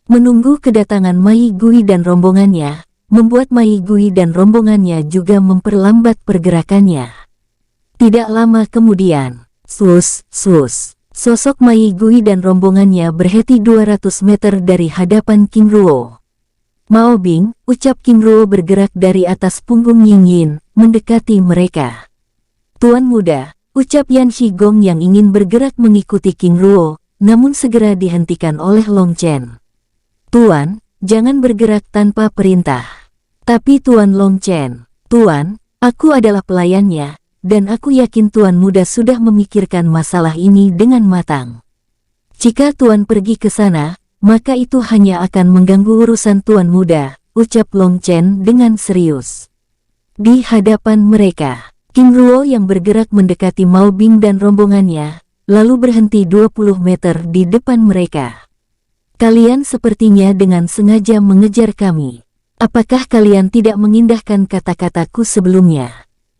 Menunggu kedatangan Mai Gui dan rombongannya, membuat Mai Gui dan rombongannya juga memperlambat pergerakannya. Tidak lama kemudian, sosok Ma Yigui dan rombongannya berhenti 200 meter dari hadapan King Ruo. Mao Bing, ucap King Ruo bergerak dari atas punggung Ying Yin, mendekati mereka. Tuan muda, ucap Yan Shigong yang ingin bergerak mengikuti King Ruo, namun segera dihentikan oleh Long Chen. Tuan, jangan bergerak tanpa perintah. Tapi Tuan Long Chen, Tuan, aku adalah pelayannya, dan aku yakin Tuan muda sudah memikirkan masalah ini dengan matang. Jika Tuan pergi ke sana, maka itu hanya akan mengganggu urusan Tuan muda, ucap Long Chen dengan serius. Di hadapan mereka, King Ruo yang bergerak mendekati Mao Bing dan rombongannya, lalu berhenti 20 meter di depan mereka. Kalian sepertinya dengan sengaja mengejar kami. Apakah kalian tidak mengindahkan kata-kataku sebelumnya?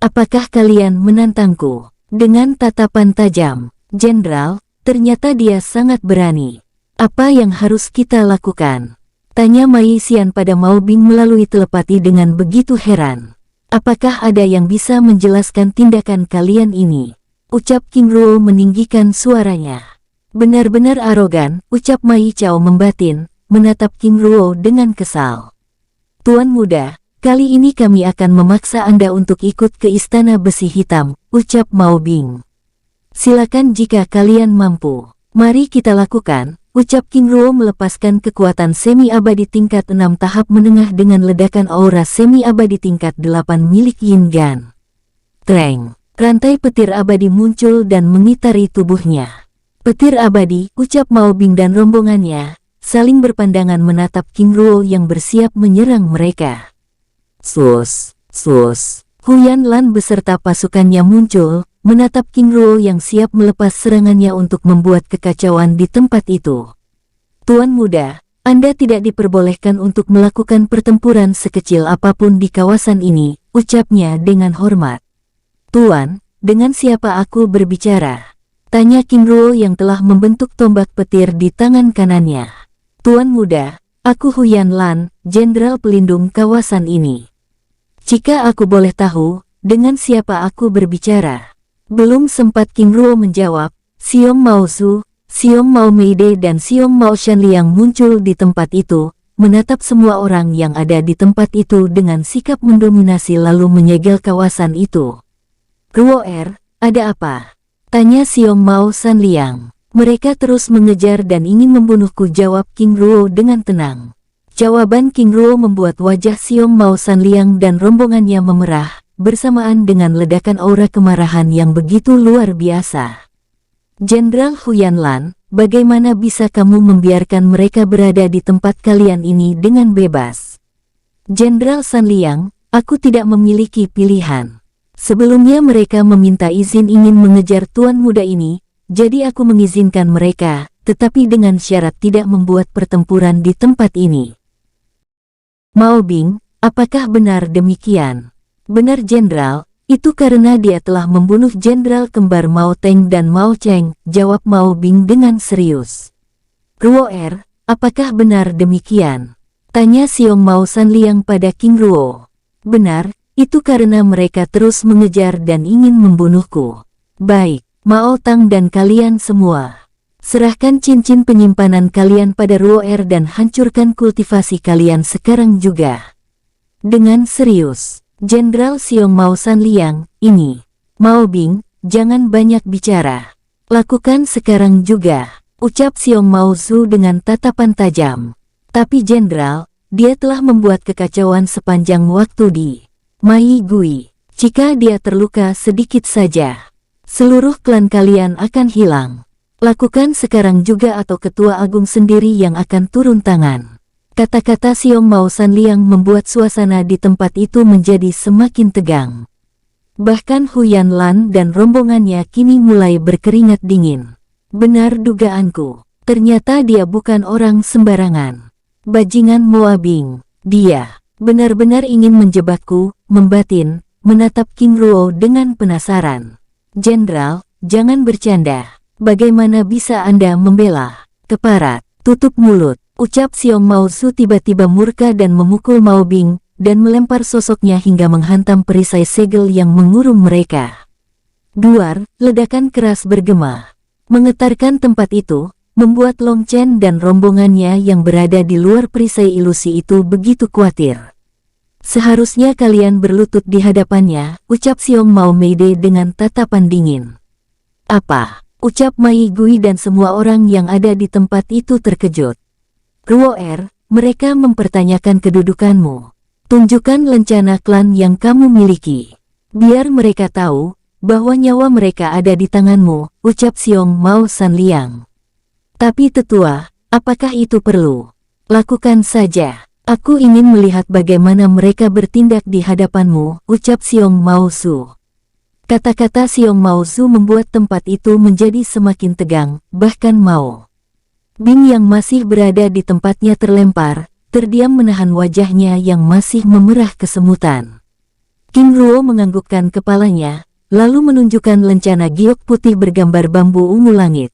Apakah kalian menantangku? Dengan tatapan tajam, Jenderal, ternyata dia sangat berani. Apa yang harus kita lakukan? Tanya Mai Xian pada Mao Bing melalui telepati dengan begitu heran. Apakah ada yang bisa menjelaskan tindakan kalian ini? Ucap King Ruo meninggikan suaranya. Benar-benar arogan, ucap Mai Chao membatin, menatap King Ruo dengan kesal. Tuan muda, kali ini kami akan memaksa Anda untuk ikut ke Istana Besi Hitam, ucap Mao Bing. Silakan jika kalian mampu. Mari kita lakukan, ucap King Ruo melepaskan kekuatan semi-abadi tingkat 6 tahap menengah dengan ledakan aura semi-abadi tingkat 8 milik Yin Gan. Treng, rantai petir abadi muncul dan mengitari tubuhnya. Petir abadi, ucap Mao Bing dan rombongannya, saling berpandangan menatap King Ruo yang bersiap menyerang mereka. Huyan Lan beserta pasukannya muncul, menatap King Ruo yang siap melepas serangannya untuk membuat kekacauan di tempat itu. Tuan muda, Anda tidak diperbolehkan untuk melakukan pertempuran sekecil apapun di kawasan ini, ucapnya dengan hormat. Tuan, dengan siapa aku berbicara? Tanya King Ruo yang telah membentuk tombak petir di tangan kanannya. Tuan muda, aku Huyan Lan, Jenderal Pelindung kawasan ini. Jika aku boleh tahu, dengan siapa aku berbicara? Belum sempat King Ruo menjawab, Xiong Mao Su, Xiong Mao Meide dan Xiong Mao Shanliang muncul di tempat itu, menatap semua orang yang ada di tempat itu dengan sikap mendominasi lalu menyegel kawasan itu. Ruo ada apa? Tanya Xiong Mao Shanliang. Mereka terus mengejar dan ingin membunuhku, jawab King Ruo dengan tenang. Jawaban King Ruo membuat wajah Xiong Mao Shanliang dan rombongannya memerah, bersamaan dengan ledakan aura kemarahan yang begitu luar biasa. Jenderal Huyan Lan, bagaimana bisa kamu membiarkan mereka berada di tempat kalian ini dengan bebas? Jenderal Shanliang, aku tidak memiliki pilihan. Sebelumnya mereka meminta izin ingin mengejar tuan muda ini, jadi aku mengizinkan mereka, tetapi dengan syarat tidak membuat pertempuran di tempat ini. Mao Bing, apakah benar demikian? Benar Jenderal, itu karena dia telah membunuh Jenderal kembar Mao Teng dan Mao Cheng, jawab Mao Bing dengan serius. Ruo apakah benar demikian? Tanya Xiong Mao Shanliang pada King Ruo. Benar, itu karena mereka terus mengejar dan ingin membunuhku. Baik, Mao Tang dan kalian semua. Serahkan cincin penyimpanan kalian pada Ruo dan hancurkan kultivasi kalian sekarang juga. Dengan serius, Jenderal Xiong Mao Shanliang, ini. Mao Bing, jangan banyak bicara. Lakukan sekarang juga, ucap Xiong Mao Su dengan tatapan tajam. Tapi Jenderal, dia telah membuat kekacauan sepanjang waktu di Ma Yigui. Jika dia terluka sedikit saja, seluruh klan kalian akan hilang. Lakukan sekarang juga atau Ketua Agung sendiri yang akan turun tangan. Kata-kata Xiong Mao Shanliang membuat suasana di tempat itu menjadi semakin tegang. Bahkan Huyan Lan dan rombongannya kini mulai berkeringat dingin. Benar dugaanku, ternyata dia bukan orang sembarangan. Bajingan Mao Bing, dia benar-benar ingin menjebakku, membatin, menatap King Ruo dengan penasaran. Jenderal, jangan bercanda. Bagaimana bisa Anda membela? Keparat, tutup mulut, ucap Xiong Mao Su tiba-tiba murka dan memukul Mao Bing, dan melempar sosoknya hingga menghantam perisai segel yang mengurung mereka. Duar, ledakan keras bergema. Menggetarkan tempat itu, membuat Long Chen dan rombongannya yang berada di luar perisai ilusi itu begitu khawatir. Seharusnya kalian berlutut di hadapannya, ucap Xiong Mao Meide dengan tatapan dingin. Apa? Ucap Mai Gui dan semua orang yang ada di tempat itu terkejut. Ruoer, mereka mempertanyakan kedudukanmu. Tunjukkan lencana klan yang kamu miliki. Biar mereka tahu bahwa nyawa mereka ada di tanganmu, ucap Xiong Mao Sanliang. Tapi tetua, apakah itu perlu? Lakukan saja. Aku ingin melihat bagaimana mereka bertindak di hadapanmu, ucap Xiong Mao Su. Kata-kata Xiong Mao Su membuat tempat itu menjadi semakin tegang, bahkan Mao Bing yang masih berada di tempatnya terlempar, terdiam menahan wajahnya yang masih memerah kesemutan. King Ruo menganggukkan kepalanya, lalu menunjukkan lencana giok putih bergambar bambu ungu langit.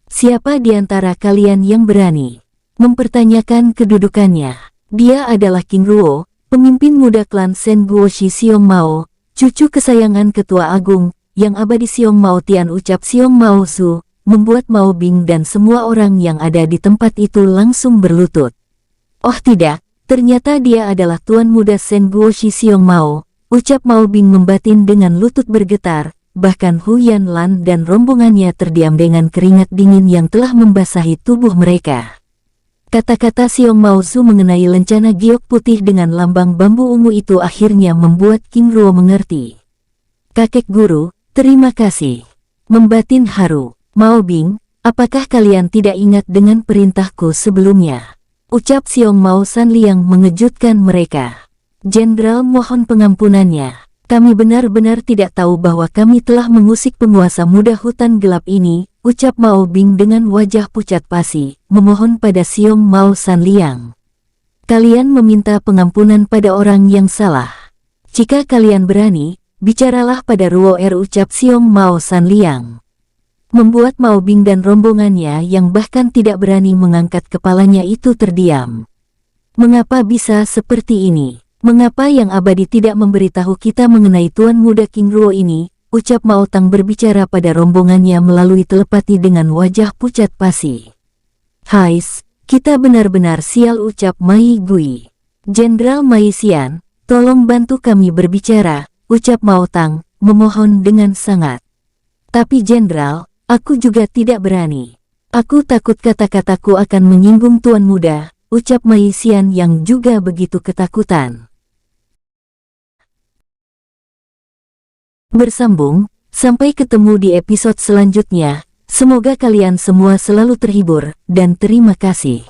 Siapa di antara kalian yang berani mempertanyakan kedudukannya? Dia adalah King Ruo, pemimpin muda klan Shen Guoshi Xiong Mao, cucu kesayangan Ketua Agung, yang abadi Xiong Mao Tian, ucap Xiong Mao Su, membuat Mao Bing dan semua orang yang ada di tempat itu langsung berlutut. Oh tidak, ternyata dia adalah Tuan Muda Shen Guoshi Xiong Mao, ucap Mao Bing membatin dengan lutut bergetar, bahkan Hu Yanlan dan rombongannya terdiam dengan keringat dingin yang telah membasahi tubuh mereka. Kata-kata Xiong Mao Su mengenai lencana giok putih dengan lambang bambu ungu itu akhirnya membuat King Ruo mengerti. Kakek guru, terima kasih. Membatin haru. Mao Bing, apakah kalian tidak ingat dengan perintahku sebelumnya? Ucap Xiong Mao Sanliang mengejutkan mereka. Jenderal mohon pengampunannya. Kami benar-benar tidak tahu bahwa kami telah mengusik penguasa muda hutan gelap ini, ucap Mao Bing dengan wajah pucat pasi, memohon pada Xiong Mao Sanliang. Kalian meminta pengampunan pada orang yang salah. Jika kalian berani, bicaralah pada Ruoer, ucap Xiong Mao Sanliang. Membuat Mao Bing dan rombongannya yang bahkan tidak berani mengangkat kepalanya itu terdiam. Mengapa bisa seperti ini? Mengapa yang abadi tidak memberitahu kita mengenai Tuan Muda King Ruo ini? Ucap Mao Tang berbicara pada rombongannya melalui telepati dengan wajah pucat pasi. Hais, kita benar-benar sial, ucap Mai Gui. Jenderal Mai Xian, tolong bantu kami berbicara, ucap Mao Tang, memohon dengan sangat. Tapi Jenderal, aku juga tidak berani. Aku takut kata-kataku akan menyinggung Tuan Muda, ucap Mai Xian yang juga begitu ketakutan. Bersambung, sampai ketemu di episode selanjutnya. Semoga kalian semua selalu terhibur, dan terima kasih.